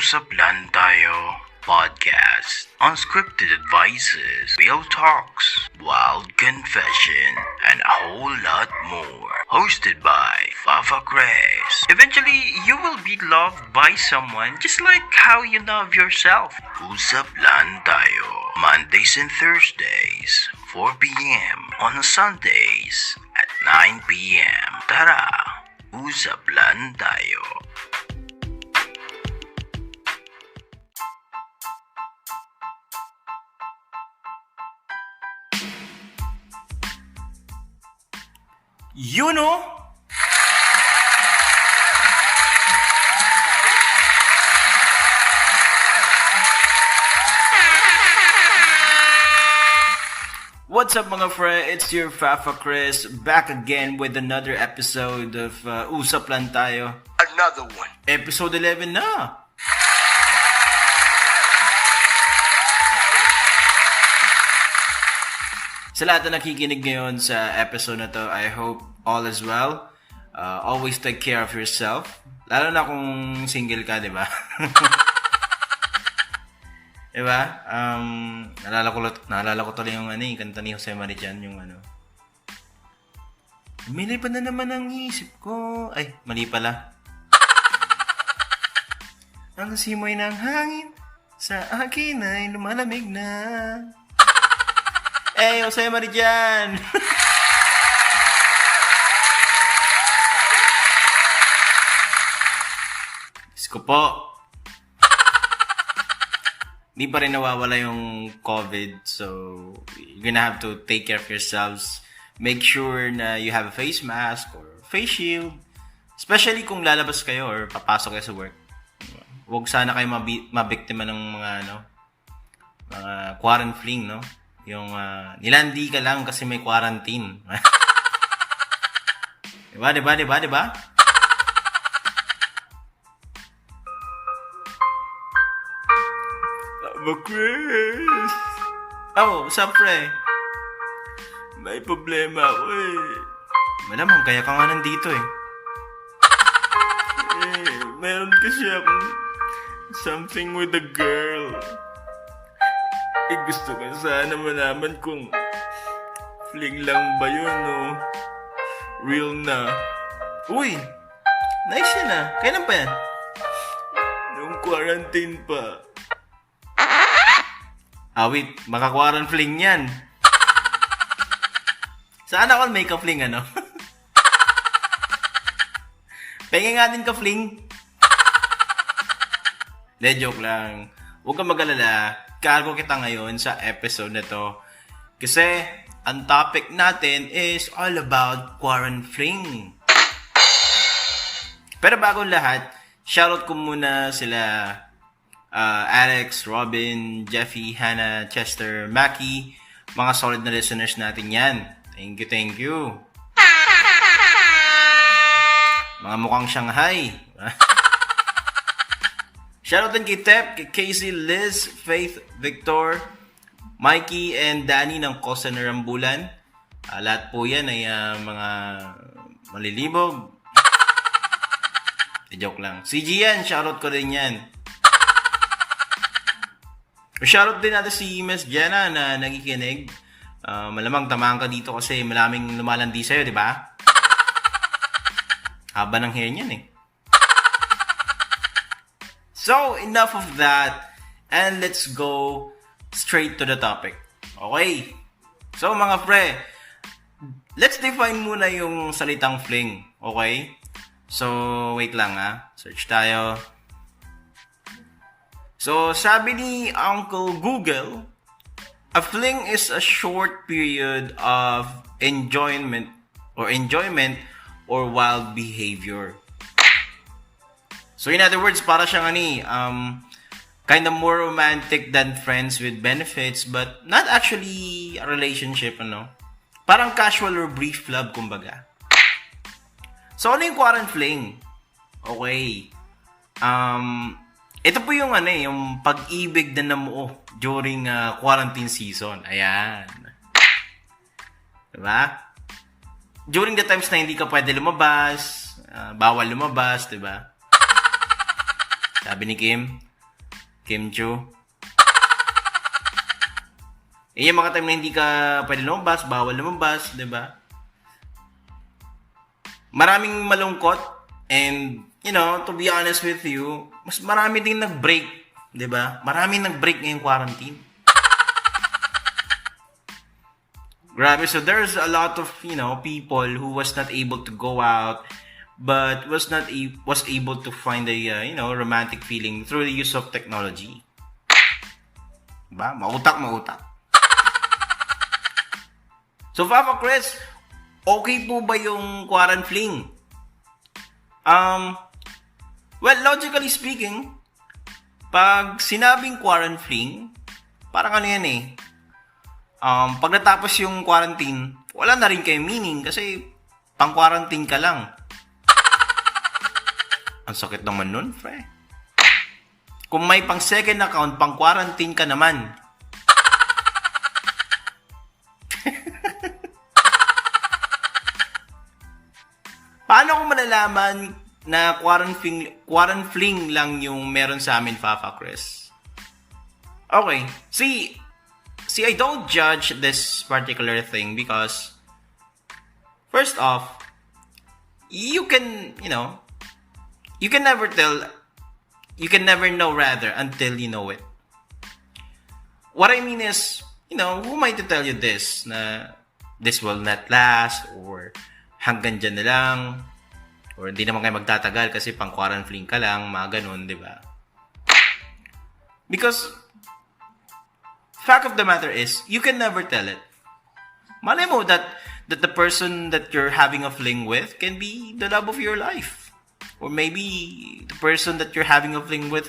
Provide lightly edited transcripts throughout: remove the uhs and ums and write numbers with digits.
UsapLangTayo podcast. Unscripted advices, real talks, wild confession, and a whole lot more. Hosted by Fafa Grace. Eventually, you will be loved by someone just like how you love yourself. UsapLangTayo. Mondays and Thursdays, 4 p.m. On Sundays at 9 p.m. Tara, UsapLangTayo. You know? What's up mga fre? It's your Fafa Chris back again with another episode of UsapLangTayo. Another one. Episode 11 na. Sa lahat na nakikinig ngayon sa episode na to, I hope all is well. Always take care of yourself. Lalo na kung single ka, di ba? Di ba? Naalala ko tuloy yung kanta ni Jose Marichan, yung Mili pa na naman ang isip ko. Ay, mali pala. Ang simoy ng hangin sa akin ay lumalamig na. Hey, Jose Marichan! Diyos ko po. Di pa rin nawawala yung COVID, so you're gonna have to take care of yourselves. Make sure na you have a face mask or face shield. Especially kung lalabas kayo or papasok kayo sa work. Huwag sana kayo mabiktima ng mga mga Quaran-Fling, no? Yung nilandi ka lang kasi may quarantine. Diba? Tama, Chris. Oh, what's up, pre? May problema ako eh. Malamang kaya ka nga nandito eh. Meron kasi akong something with a girl. Gusto ko sana malaman kung fling lang ba yun o real na. Uy! Nice yan ah. Kailan pa yan? Nung quarantine pa. Wait. Maka-quaran-fling yan. Sana all may ka-fling Pengen nga din ka-fling. Joke lang. Huwag kang mag-alala. Cargo kita ngayon sa episode na to. Kasi, ang topic natin is all about Quaran-Fling. Pero bago lahat, shoutout ko muna sila Alex, Robin, Jeffy, Hannah, Chester, Maki. Mga solid na listeners natin yan. Thank you. Mga mukhang Shanghai. Shoutout din kay Tep, kay Casey, Liz, Faith, Victor, Mikey, and Danny ng Kosa na Rambulan. Lahat po yan ay mga malilibog. Joke lang. Si Gian, shoutout ko din yan. Shoutout din natin si Miss Jenna na nagikinig. Malamang tamaan ka dito kasi malaming lumalandi sa'yo, di ba? Haba ng hair niyan eh. So, enough of that, and let's go straight to the topic. Okay? So, mga pre, let's define muna yung salitang fling. Okay? So, wait lang Search tayo. So, sabi ni Uncle Google, a fling is a short period of enjoyment or wild behavior. So in other words, para siyang kind of more romantic than friends with benefits, but not actually a relationship, Parang casual or brief love, kumbaga. So ano yung Quaran-Fling? Okay. Ito po yung yung pag-ibig na namuo during quarantine season. Ayan. Diba? During the times na hindi ka pwede lumabas, bawal lumabas, diba? Sabi ni Kim, Kim Chu. Yung mga time na hindi ka pwede lumabas, bawal lumabas, di ba? Maraming malungkot and, to be honest with you, mas marami din nag-break, di ba? Maraming nag-break ngayong quarantine. Grabe, so there's a lot of, people who was not able to go out but was able to find a, romantic feeling through the use of technology. Diba? Mautak. So, Papa Chris, okay po ba yung Quaran-Fling? Well, logically speaking, pag sinabing Quaran-Fling, parang ano yan eh. Pag natapos yung quarantine, wala na rin kayo meaning kasi pang-quarantine ka lang. Ang sakit naman nun, pre. Kung may pang-second account, pang-quarantine ka naman. Paano ko malalaman na Quaran-Fling lang yung meron sa amin, Papa Chris? Okay. See, I don't judge this particular thing because, first off, you can never know rather until you know it. What I mean is, who am I to tell you this, na this will not last, or hanggang dyan na lang, or hindi naman kayo magtatagal kasi pang Quaran-Fling ka lang, mga ganun, di ba? Because, fact of the matter is, you can never tell it. Malay mo that the person that you're having a fling with can be the love of your life. Or maybe the person that you're having a fling with,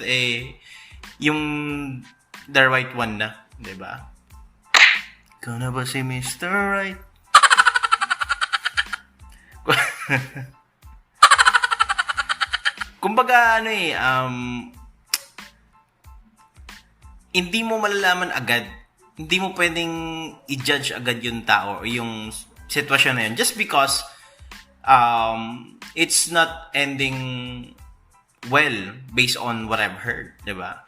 yung the right one na, di ba? Ikaw na ba si Mr. Right? Kumbaga, hindi mo malalaman agad. Hindi mo pwedeng i-judge agad yung tao o yung sitwasyon na yun. Just because it's not ending well based on what I've heard. Diba?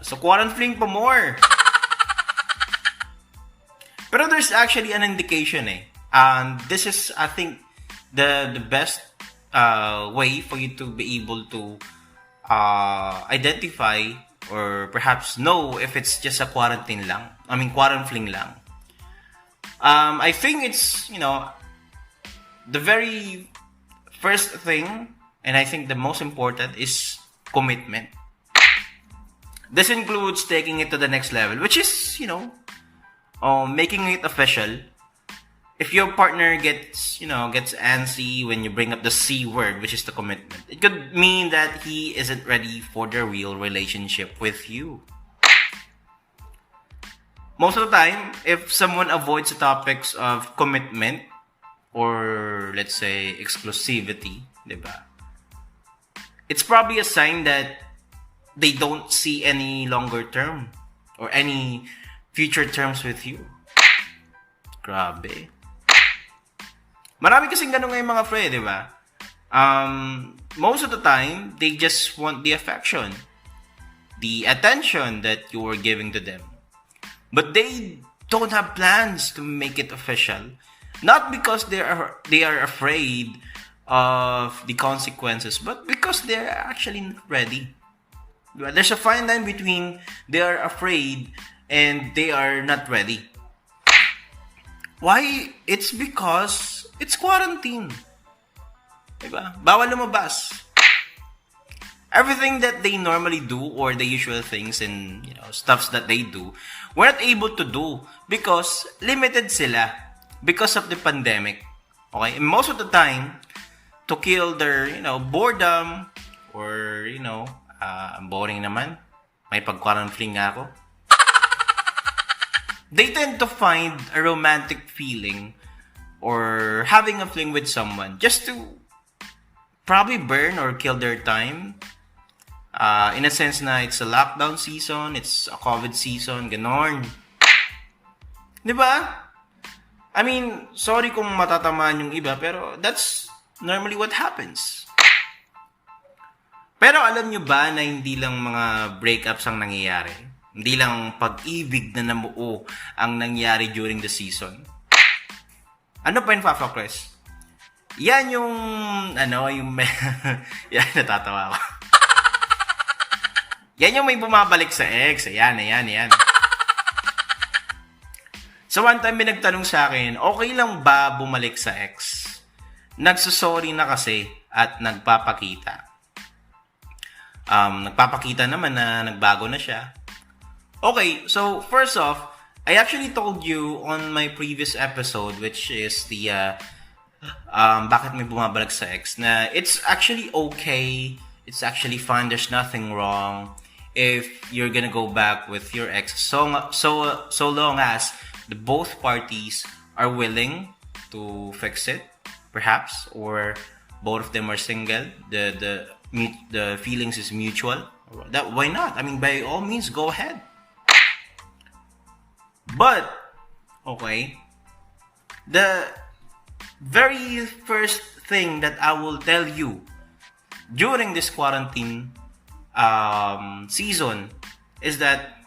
So, Quaran-Fling pa more. Pero there's actually an indication And this is, I think, the best way for you to be able to identify or perhaps know if it's just a Quaran-Fling lang. I think it's, the very first thing, and I think the most important, is commitment. This includes taking it to the next level, which is, making it official. If your partner gets antsy when you bring up the C word, which is the commitment, it could mean that he isn't ready for the real relationship with you. Most of the time, if someone avoids the topics of commitment or, let's say, exclusivity, diba? It's probably a sign that they don't see any longer term or any future terms with you. Grabe. Marami kasing ganun ngayon mga friend, di ba? Most of the time, they just want the affection, the attention that you are giving to them. But they don't have plans to make it official. Not because they are afraid of the consequences, but because they are actually not ready. There's a fine line between they are afraid and they are not ready. Why? It's because it's quarantine. Diba? Bawal lumabas. Everything that they normally do or the usual things and stuffs that they do, we're not able to do because limited sila because of the pandemic. Okay? And most of the time, to kill their, boredom or, boring naman. May pag-Quaran-Fling nga ako. They tend to find a romantic feeling or having a fling with someone just to probably burn or kill their time. In a sense na it's a lockdown season, it's a COVID season, ganon. Diba? I mean, sorry kung matatamaan yung iba, pero that's normally what happens. Pero alam nyo ba na hindi lang mga breakups ang nangyayari? Hindi lang pag-ibig na namuo ang nangyari during the season. Ano pa yung Papa Chris? Yan yung, yan, natatawa ako. Yan yung may bumabalik sa ex. Ayan. So one time may nagtanong sa akin, okay lang ba bumalik sa ex? Nagsusorry na kasi at nagpapakita. Nagpapakita naman na nagbago na siya. Okay, so first off, I actually told you on my previous episode, which is the bakit may bumabalik sa ex, na it's actually okay, it's actually fine, there's nothing wrong if you're gonna go back with your ex so long as the both parties are willing to fix it, perhaps, or both of them are single, the feelings is mutual. That, why not? I mean, by all means, go ahead. But, okay, the very first thing that I will tell you during this quarantine season is that,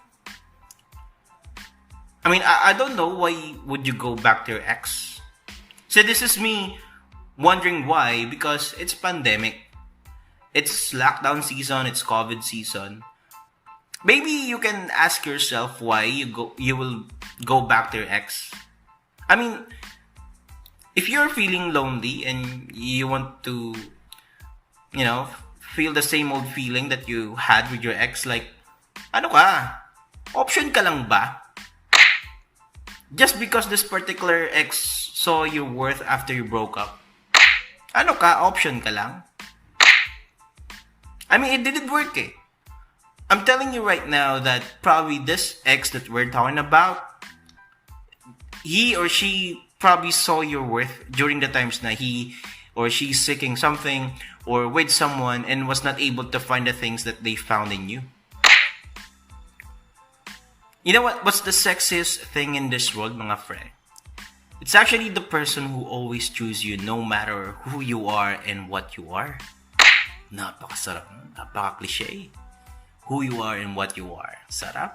I mean, I don't know why would you go back to your ex. So this is me wondering why, because it's pandemic. It's lockdown season, it's COVID season. Maybe you can ask yourself why you will go back to your ex. I mean, if you're feeling lonely and you want to, feel the same old feeling that you had with your ex, like, ano ka? Option ka lang ba? Just because this particular ex saw your worth after you broke up, ano ka? Option ka lang? I mean, it didn't work eh. I'm telling you right now that probably this ex that we're talking about, he or she probably saw your worth during the times na he or she's seeking something or with someone and was not able to find the things that they found in you. You know what's the sexiest thing in this world, mga friend? It's actually the person who always chooses you no matter who you are and what you are. Napakasarap, napaka-cliche. Who you are and what you are. Sarap.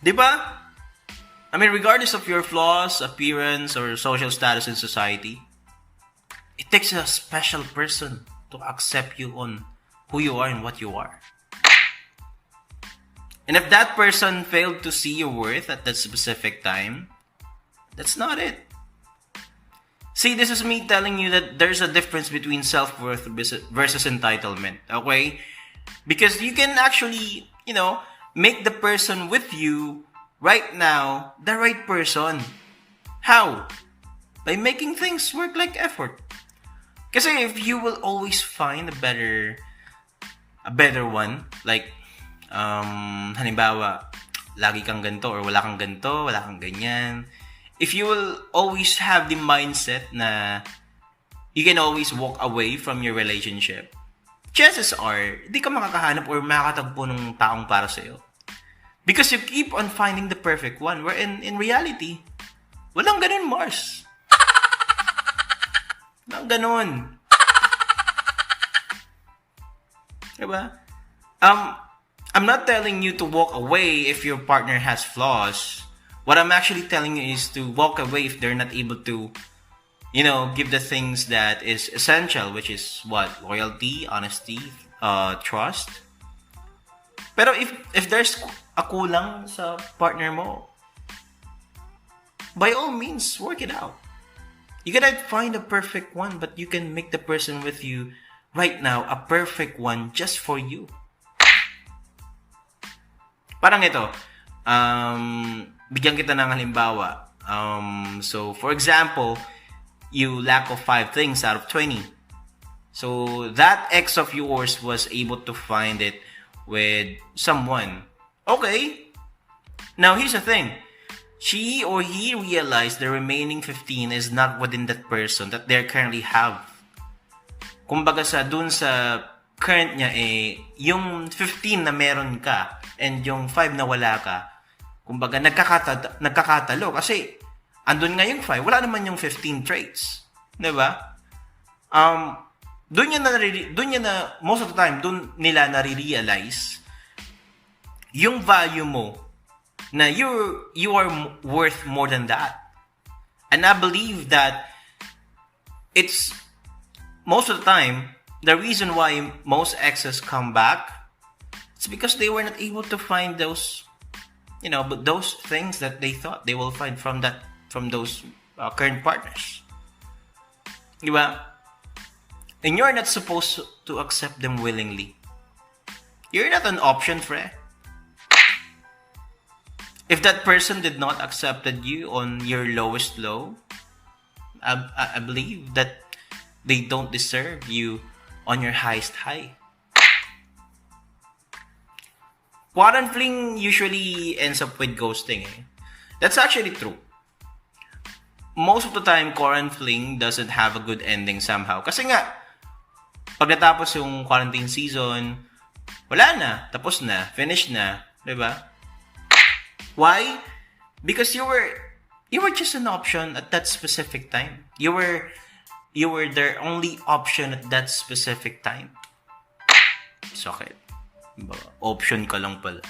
Diba? I mean, regardless of your flaws, appearance, or social status in society, it takes a special person to accept you on who you are and what you are. And if that person failed to see your worth at that specific time, that's not it. See, this is me telling you that there's a difference between self-worth versus entitlement, okay? Because you can actually, make the person with you right now the right person. How? By making things work like effort. Kasi if you will always find a better one, like, halimbawa, lagi kang ganito or wala kang ganito, wala kang ganyan. If you will always have the mindset na you can always walk away from your relationship, chances are, di ka makakahanap or makakatagpo ng taong para sa'yo. Because you keep on finding the perfect one, where in reality, walang ganun, Mars. Walang ganun. Diba? I'm not telling you to walk away if your partner has flaws. What I'm actually telling you is to walk away if they're not able to, give the things that is essential, which is what? Loyalty, honesty, trust. Pero if there's a kulang sa partner mo, by all means, work it out. You cannot find a perfect one, but you can make the person with you right now a perfect one just for you. Parang ito, bigyan kita ng halimbawa. So, for example, you lack of 5 things out of 20. So, that ex of yours was able to find it with someone. Okay. Now, here's the thing. She or he realized the remaining 15 is not within that person that they currently have. Kumbaga dun sa current niya yung 15 na meron ka and yung 5 na wala ka, kumbaga nagkakatalo kasi andun nga yung 5, wala naman yung 15 traits. Diba? doon niya na, most of the time, doon nila nare-realize yung value mo na you are worth more than that. And I believe that it's most of the time the reason why most exes come back, it's because they were not able to find those, but those things that they thought they will find from those current partners. Diba? And you're not supposed to accept them willingly. You're not an option, friend. If that person did not accepted you on your lowest low, I believe that they don't deserve you on your highest high. Quaran-Fling usually ends up with ghosting. That's actually true. Most of the time, Quaran-Fling doesn't have a good ending somehow. Kasi nga, pag natapos yung quarantine season, wala na, tapos na, finish na, diba? Why? Because you were just an option at that specific time. You were their only option at that specific time. Sakit. Option ka lang pala.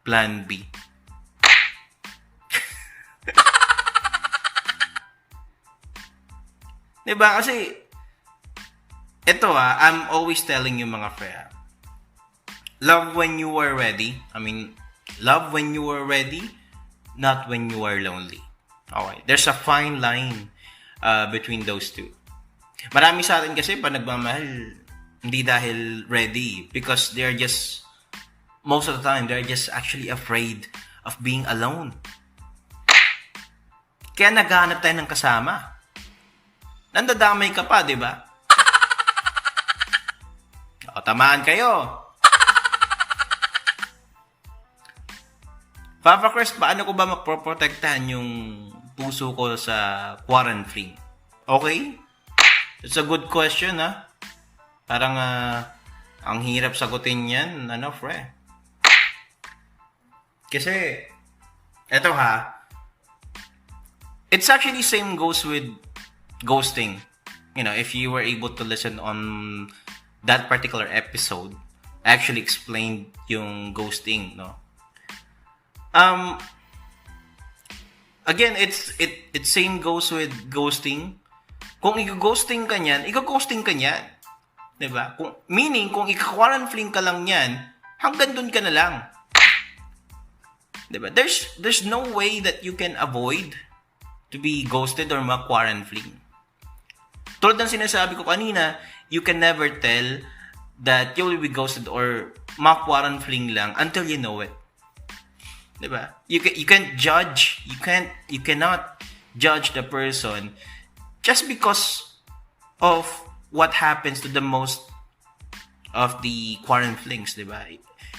Plan B. Diba? Kasi, ito I'm always telling you mga friend, love when you are ready. Love when you are ready, not when you are lonely. Okay. There's a fine line between those two. Marami sa atin kasi pa nagmamahal, hindi dahil ready. Because they're just, most of the time, they're just actually afraid of being alone. Kaya naghahanap tayo ng kasama. Nandadamay ka pa, di ba? O, tamaan kayo. Papa Chris, paano ko ba maproprotektahan yung puso ko sa Quaran-Fling? Okay? It's a good question, ha? Parang, ang hirap sagutin yan, friend. Kasi, eto it's actually same goes with ghosting. If you were able to listen on that particular episode, I actually explained yung ghosting, no? Again, it same goes with ghosting. Kung i-ghosting ka niyan, diba? Meaning, kung ika-Quaran-Fling ka lang niyan, hanggang dun ka na lang. Diba? There's no way that you can avoid to be ghosted or ma-Quaran-Fling. Tulad ng sinasabi ko kanina, you can never tell that you will be ghosted or ma-Quaran-Fling lang until you know it. Diba? You can't judge. You cannot judge the person just because of what happens to the most of the Quaran-Flings, diba?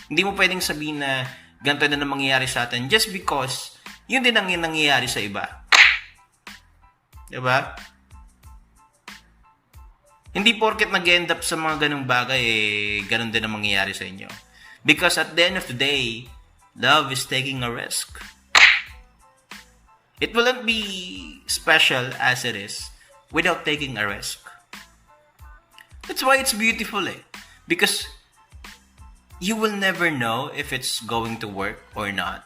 Hindi mo pwedeng sabihin na ganito na mangyayari sa atin just because yun din ang nangyayari sa iba. Diba? Hindi porket nag-end up sa mga ganung bagay, ganun din ang mangyayari sa inyo. Because at the end of the day, love is taking a risk. It wouldn't be special as it is without taking a risk. That's why it's beautiful, Because you will never know if it's going to work or not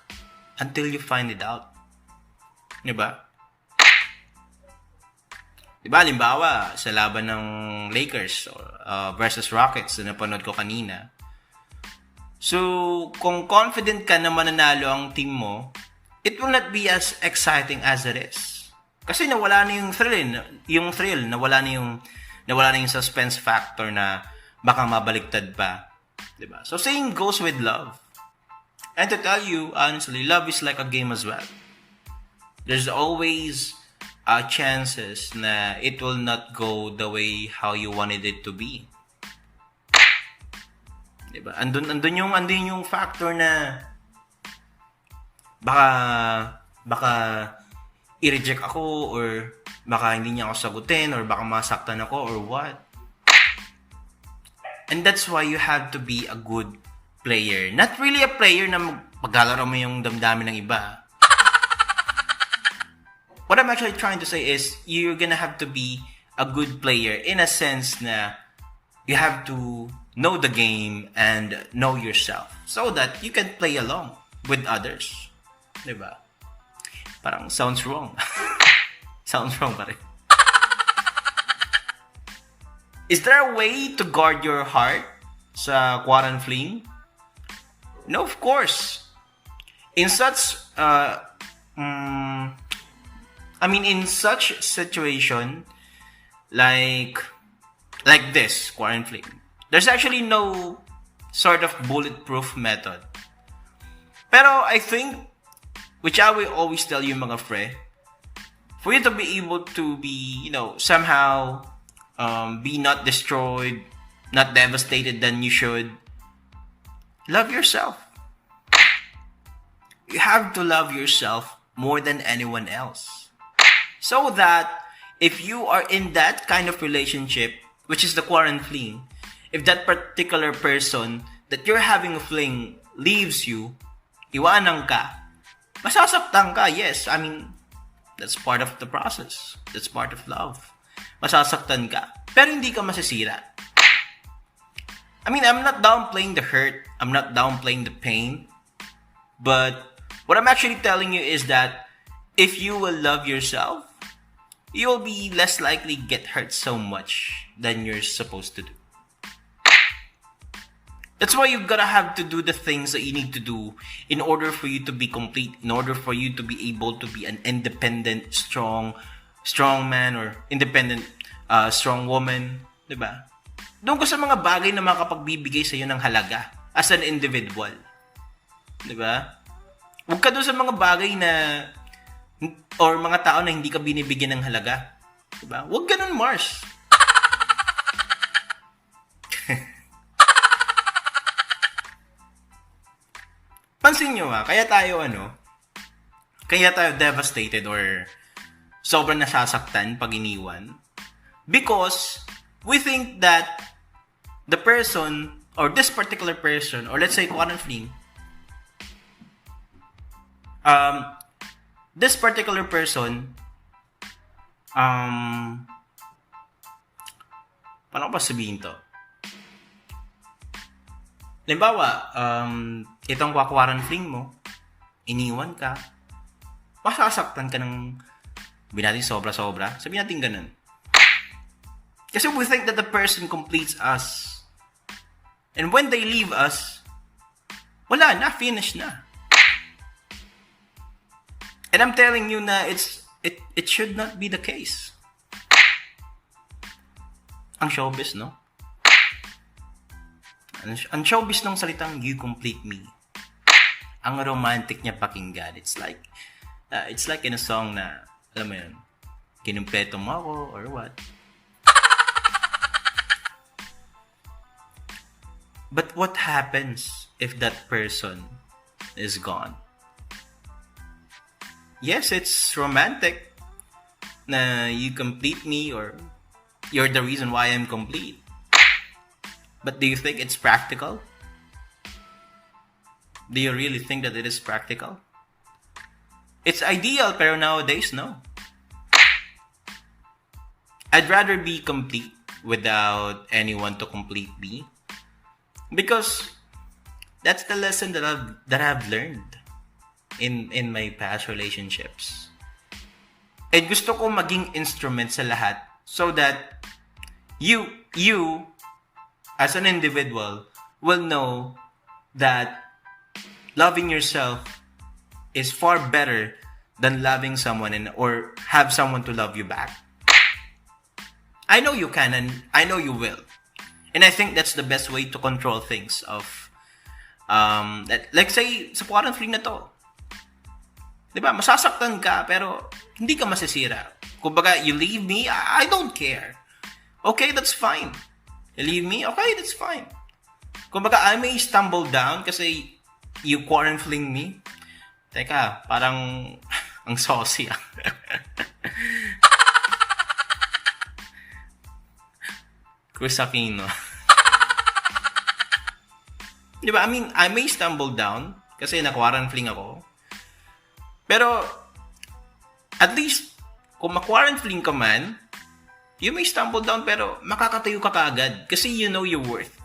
until you find it out. Diba? Diba, halimbawa, sa laban ng Lakers versus Rockets na napanood ko kanina. So, kung confident ka na mananalo ang team mo, it will not be as exciting as it is. Kasi nawala na yung thrill, nawala na yung suspense factor na baka mabaliktad pa. Diba? So, same goes with love. And to tell you, honestly, love is like a game as well. There's always chances na it will not go the way how you wanted it to be. Diba? Andun yung factor na baka i-reject ako or baka hindi niya ako sagutin or baka masaktan ako or what. And that's why you have to be a good player. Not really a player na paglalaro mo yung damdamin ng iba. what I'm actually trying to say is you're gonna have to be a good player in a sense na you have to know the game and know yourself so that you can play along with others. Diba? Parang sounds wrong. Sounds wrong pa rin. Is there a way to guard your heart sa Quaran-Fling? No, of course. In such in such situation like this Quaran-Fling, there's actually no sort of bulletproof method. Pero I think, which I will always tell you mga fre, for you to be able to be, somehow be not destroyed, not devastated than you should, love yourself. You have to love yourself more than anyone else. So that if you are in that kind of relationship, which is the Quaran-Fling, if that particular person that you're having a fling leaves you, iwanan ka, masasaktan ka, yes. I mean, that's part of the process. That's part of love. Masasaktan ka, pero hindi ka masisira. I mean, I'm not downplaying the hurt. I'm not downplaying the pain. But what I'm actually telling you is that if you will love yourself, you will be less likely get hurt so much than you're supposed to do. That's why you gotta have to do the things that you need to do in order for you to be complete, in order for you to be able to be an independent, strong man or independent, strong woman. Diba? Doon ko sa mga bagay na makapagbibigay sa'yo ng halaga as an individual. Diba? Huwag ka doon sa mga bagay na or mga tao na hindi ka binibigyan ng halaga. Diba? Huwag ganun, Mars. Pansin nyo kaya tayo devastated or sobrang nasasaktan pag iniwan. Because we think that the person or this particular person, or let's say Quaran-Fling, this particular person, paano ko pa sabihin to? Halimbawa, itong Quaran-Fling mo, iniwan ka, masasaktan ka ng natin sobra-sobra. Sabihin natin ganun. Kasi we think that the person completes us. And when they leave us, wala na, finish na. And I'm telling you na it should not be the case. Ang showbiz, no? Ang showbiz ng salitang "you complete me." Ang romantic niya pakinggan. It's like in a song na, alam mo yun, kinumpleto mo ako or what. But what happens if that person is gone? Yes, it's romantic na you complete me or you're the reason why I'm complete. But do you think it's practical? Do you really think that it is practical? It's ideal, pero nowadays, no. I'd rather be complete without anyone to complete me. Because that's the lesson that I've learned in my past relationships. And gusto ko maging instrument sa lahat so that you as an individual will know that loving yourself is far better than loving someone or have someone to love you back. I know you can and I know you will. And I think that's the best way to control things of like say sa Quaran-Fling na to. 'Di ba? Masasaktan ka pero hindi ka masisira. Kumbaga, you leave me, I don't care. Okay, that's fine. You leave me, okay, that's fine. Kumbaga, I may stumble down kasi you Quaran-Fling me. Teka, parang ang saucy. Kusakino. Di ba? I mean, I may stumble down kasi na Quaran-Fling ako. Pero, at least, kung ma-Quaran-Fling ka man, you may stumble down pero makakatayo ka kaagad kasi you know your worth.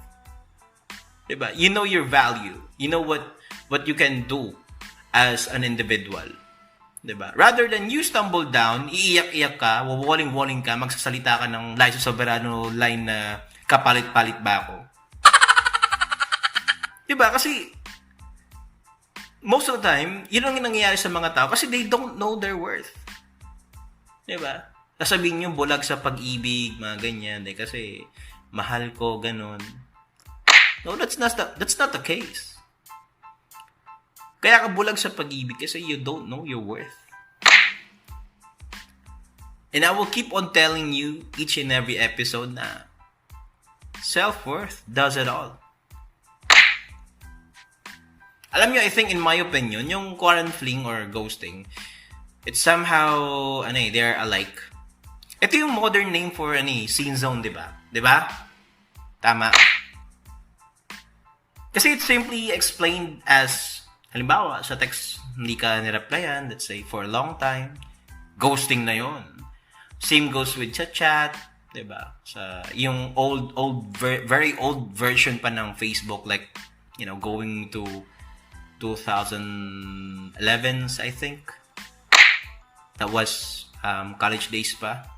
Diba? You know your value. You know what you can do as an individual. Diba? Rather than you stumble down, iiyak-iyak ka, wawaling-waling ka, magsasalita ka ng Liza Soberano line na kapalit-palit ba ako? Diba? Kasi most of the time, yun ang nangyayari sa mga tao kasi they don't know their worth. Diba? Sasabihin nyo, bulag sa pag-ibig, mga ganyan. Kasi mahal ko, ganun. No, that's not the case. Kaya ka bulag sa pag-ibig kasi you don't know your worth. And I will keep on telling you each and every episode na self-worth does it all. Alam nyo, I think in my opinion, yung Quaran-Fling or ghosting, it's somehow, they're alike. Ito yung modern name for, scene zone, diba? Diba? Tama. Kasi it's simply explained as, halimbawa, sa text, hindi ka nireplyan, let's say, for a long time, ghosting na yon. Same goes with chat, diba? Sa, yung very old version pa ng Facebook, like, going to 2011s, I think. That was college days pa.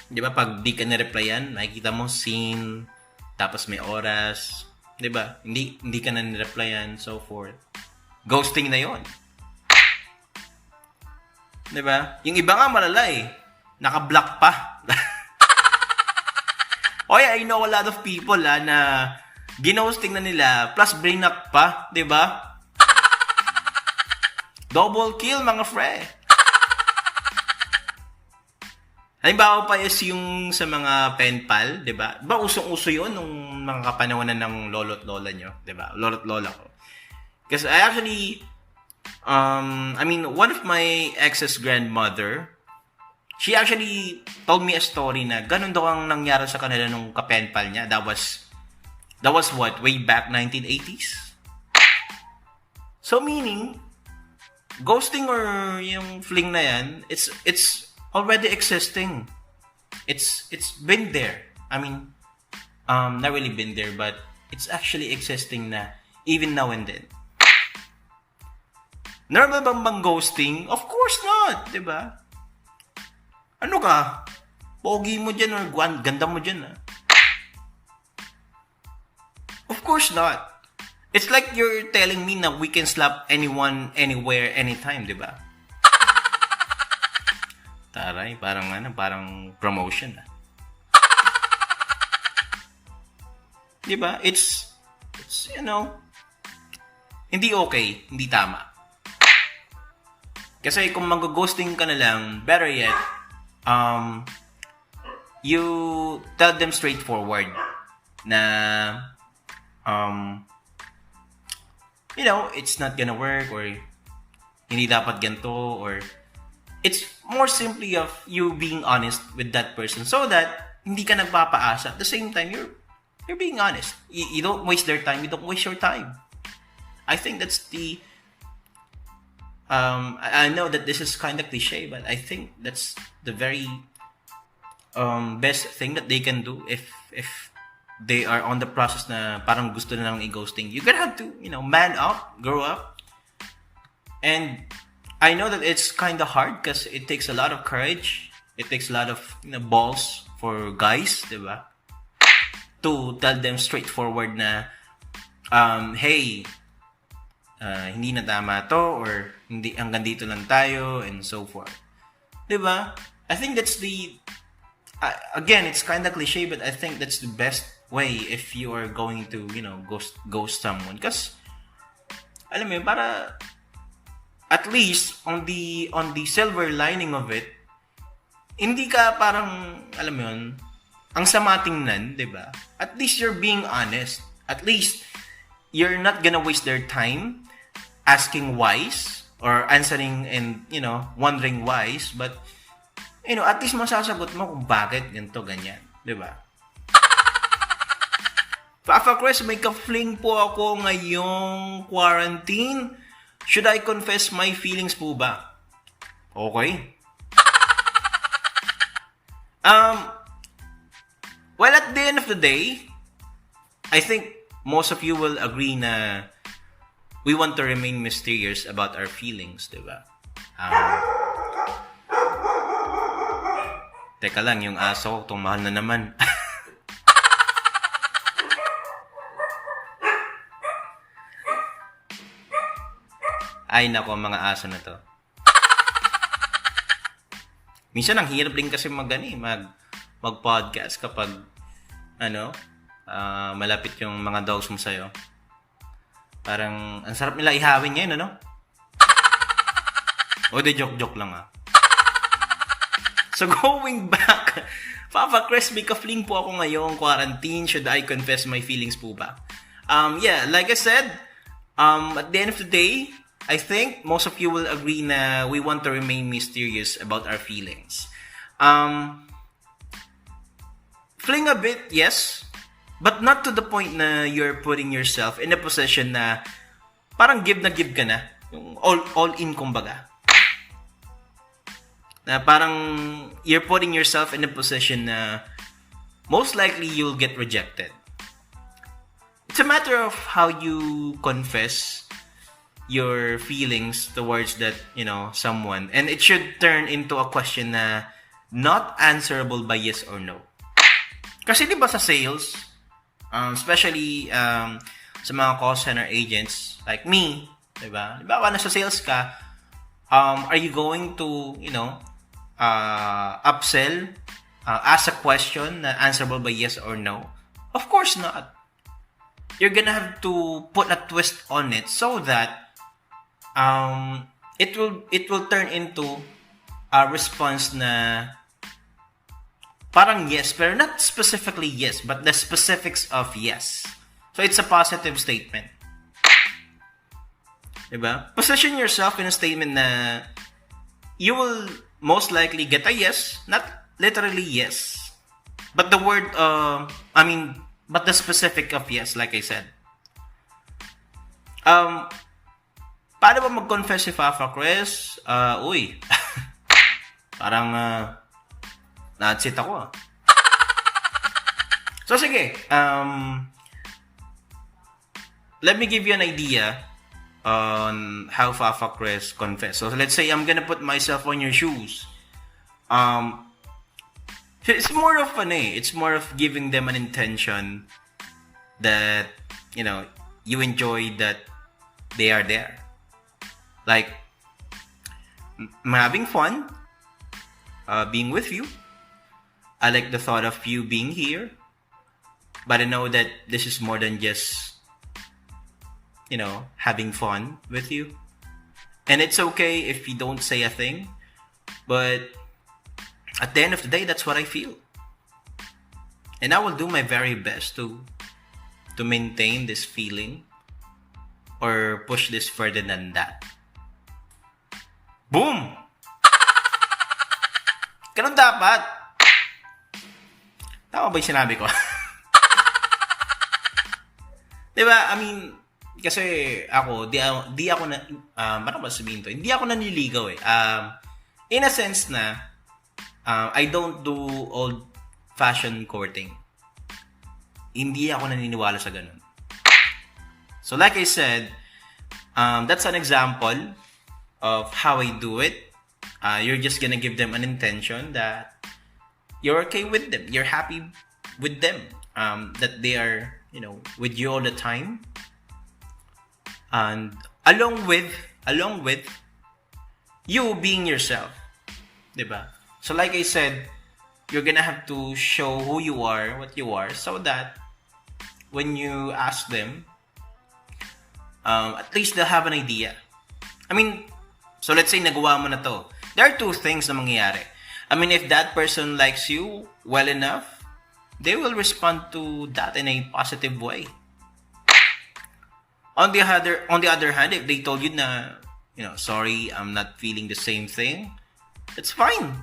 Di ba? Pag di ka na-replyan, nakikita mo scene, tapos may oras. Di ba? Hindi ka na na-replyan, so forth. Ghosting na yon. Di ba? Yung iba nga malala eh. Naka-block pa. Oh yeah, I know a lot of people na ginosting na nila, plus brain up pa, di ba? Double kill, mga fre. Halimbawa pa is yung sa mga pen pal, di ba? Ba usong-uso yun nung mga kapanawanan ng lolo't lola nyo, di ba? Lolo't lola ko. Because I actually, one of my ex's grandmother, she actually told me a story na ganun daw ang nangyari sa kanila nung kapen pal niya. That was what? Way back 1980s? So meaning, ghosting or yung fling na yan, it's already existing. It's been there. Not really been there, but it's actually existing na even now and then. Normal bang ghosting? Of course not, di ba? Ano ka? Pogi mo dyan or ganda mo dyan, Of course not. It's like you're telling me na we can slap anyone, anywhere, anytime, di ba? Taray, parang promotion, Di ba? It's hindi okay, hindi tama. Kasi kung mag-ghosting ka na lang, better yet, you tell them straightforward na it's not gonna work or hindi dapat ganito or it's more simply of you being honest with that person so that hindi ka nagpapaasa. At the same time, you're being honest. You don't waste their time. You don't waste your time. I think that's the I know that this is kind of cliche, but I think that's the very best thing that they can do if they are on the process na parang gusto na lang i-ghosting. You're gonna have to, man up, grow up. And I know that it's kind of hard because it takes a lot of courage. It takes a lot of balls for guys, diba? To tell them straightforward na, hey, hindi na tama to or hindi hanggang dito lang tayo and so forth. Diba? I think that's the again, it's kind of cliche, but I think that's the best way if you are going to, ghost someone. Because, alam mo, para at least on the silver lining of it, hindi ka parang, alam mo yun, ang sama tingnan, diba? At least you're being honest. At least you're not gonna waste their time asking whys or answering and, wondering whys, but at least masasagot mo kung bakit ganito, ganyan. Diba? Papa Chris, may ka-fling po ako ngayong quarantine. Should I confess my feelings po ba? Okay. Um, well, at the end of the day, I think most of you will agree na we want to remain mysterious about our feelings, di ba? Teka lang, yung aso, itong mahal na naman. Ay, nako, mga aso na to. Minsan, ang hirap din kasi mag-podcast kapag, malapit yung mga dogs mo sa'yo. Parang, ang sarap nila ihawin ngayon, ano? O, de joke lang, ah. So, going back, Papa Chris, may ka-fling po ako ngayong quarantine. Should I confess my feelings po ba? Yeah, like I said, at the end of the day, I think most of you will agree na we want to remain mysterious about our feelings. Fling a bit, yes, but not to the point na you're putting yourself in a position na parang give ka na. Yung all in, kumbaga. Na parang you're putting yourself in a position na most likely you'll get rejected. It's a matter of how you confess your feelings towards that, someone. And it should turn into a question na not answerable by yes or no. Kasi di ba sa sales, especially sa mga call center agents like me, di ba? Di ba kung nasa sales ka, are you going to, upsell, ask a question na answerable by yes or no? Of course not. You're gonna have to put a twist on it so that it will turn into a response na parang yes, pero not specifically yes, but the specifics of yes. So it's a positive statement. Diba? Position yourself in a statement na you will most likely get a yes, not literally yes, but the word, but the specific of yes, like I said. Paano ba mag-confess si Papa Chris? Parang na-atsit ako. So sige, let me give you an idea on how Papa Chris confess. So let's say I'm gonna put myself on your shoes. It's more of it's more of giving them an intention that you enjoy that they are there. Like, I'm having fun being with you. I like the thought of you being here. But I know that this is more than just, having fun with you. And it's okay if you don't say a thing. But at the end of the day, that's what I feel. And I will do my very best to maintain this feeling or push this further than that. Boom! Ganun dapat. Tama ba yung sinabi ko? Diba? I mean, kasi ako, di ako na, ano ba sabihin to? Hindi ako naniligaw eh. In a sense na, I don't do old-fashioned courting. Hindi ako naniniwala sa ganun. So like I said, that's an example of how I do it. You're just gonna give them an intention that you're okay with them. You're happy with them. That they are, with you all the time. And along with you being yourself. Diba? So like I said, you're gonna have to show who you are, what you are, so that when you ask them, at least they'll have an idea. I mean, so let's say nagawa mo na to. There are two things na mangyayari. I mean, if that person likes you well enough, they will respond to that in a positive way. On the other hand, if they told you na, sorry, I'm not feeling the same thing, it's fine.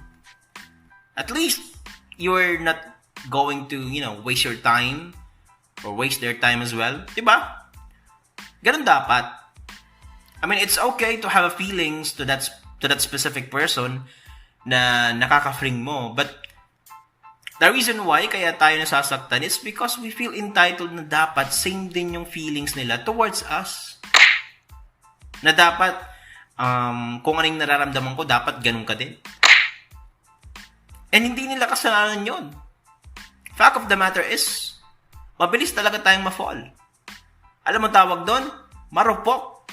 At least you're not going to, waste your time or waste their time as well. Diba? Ganun dapat. I mean, it's okay to have feelings to that specific person na nakaka-fling mo, but The reason why kaya tayo nasasaktan is because we feel entitled na dapat same din yung feelings nila towards us. Na dapat, kung anong nararamdaman ko, dapat ganun ka din. And hindi nila kasalanan yun. Fact of the matter is, mabilis talaga tayong ma-fall. Alam mo tawag doon? Marupok.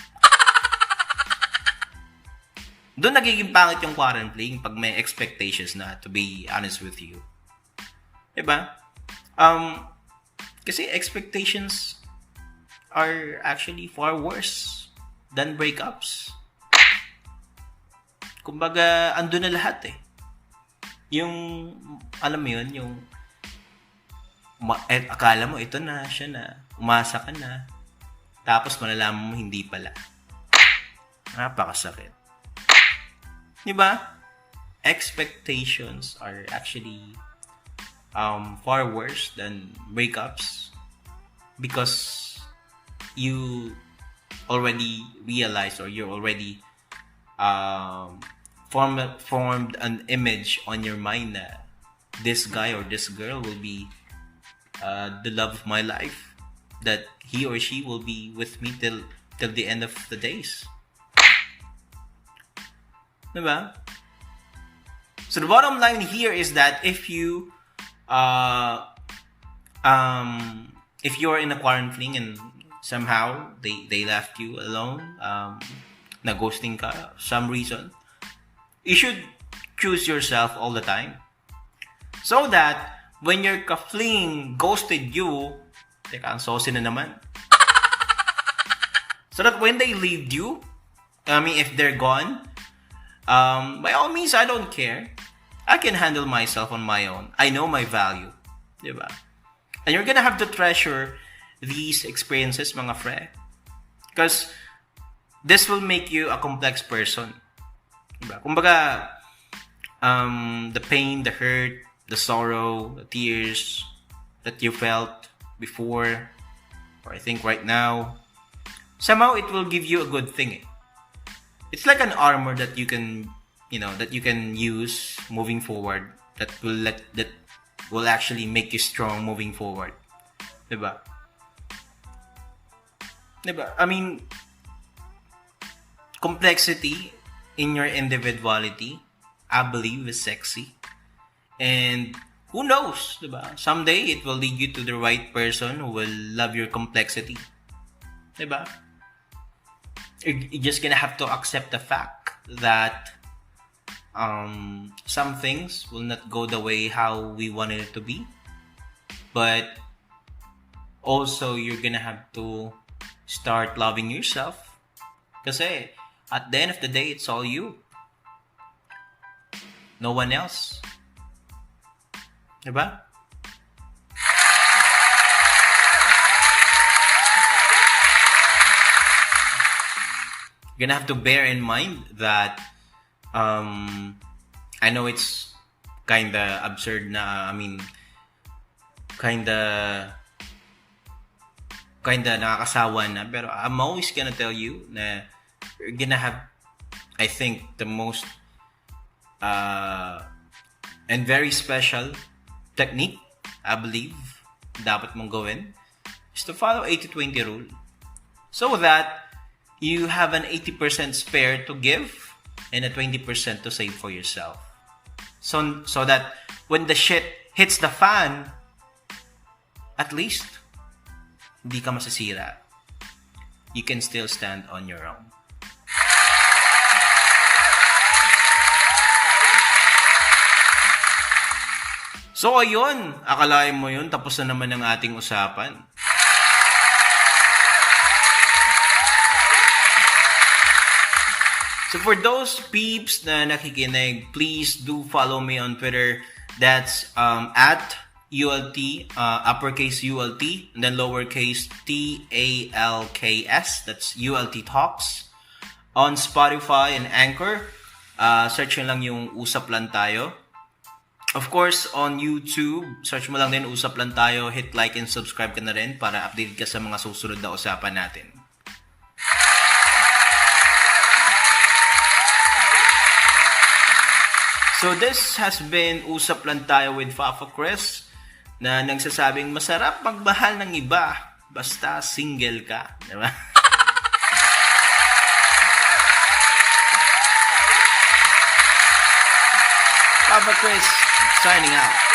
Doon nagiging pangit yung Quaran-Fling pag may expectations na, to be honest with you. Diba? Kasi expectations are actually far worse than breakups. Kumbaga, andun na lahat eh. Yung, alam mo yun, yung akala mo ito na, siya na, umasa ka na, tapos malalaman mo hindi pala. Napakasakit. Diba? Expectations are actually far worse than breakups because you already realized or you already formed an image on your mind na this guy or this girl will be the love of my life, that he or she will be with me till the end of the days. Diba? So the bottom line here is that if you are in a Quaran-Fling and somehow they left you alone, na ghosting ka, some reason, you should choose yourself all the time. So that when your ka-fling ghosted you, teka, ang saucy na naman. So that when they leave you, if they're gone, by all means, I don't care. I can handle myself on my own. I know my value. Diba? And you're gonna have to treasure these experiences, mga fre. Because this will make you a complex person. Diba? Kumbaga, the pain, the hurt, the sorrow, the tears that you felt before, or I think right now, somehow it will give you a good thing. It's like an armor that you can, that you can use moving forward. That will actually make you strong moving forward. Diba? Diba? I mean, complexity in your individuality, I believe, is sexy. And who knows, diba? Someday it will lead you to the right person who will love your complexity. Diba? You're just gonna have to accept the fact that some things will not go the way how we wanted it to be. But also you're gonna have to start loving yourself. Kasi at the end of the day, it's all you. No one else. Diba? You're gonna have to bear in mind that I know it's kinda absurd na, kinda nakakasawa na, pero I'm always gonna tell you na you're gonna have, I think, the most and very special technique, I believe, dapat mong gawin is to follow 80-20 rule. So that you have an 80% spare to give and a 20% to save for yourself. So that when the shit hits the fan, at least hindi ka masasira. You can still stand on your own. So ayun, akalain mo yun, tapos na naman ang ating usapan. So for those peeps na nakikinig, please do follow me on Twitter. That's at ULT, uppercase ULT, and then lowercase TALKS. That's ULT Talks. On Spotify and Anchor, search nyo lang yung UsapLangTayo. Of course, on YouTube, search mo lang din UsapLangTayo, hit like and subscribe ka na rin para updated ka sa mga susunod na usapan natin. So this has been Usap Lang Tayo with Papa Chris na nagsasabing masarap magmahal ng iba basta single ka. Diba? Papa Chris signing out.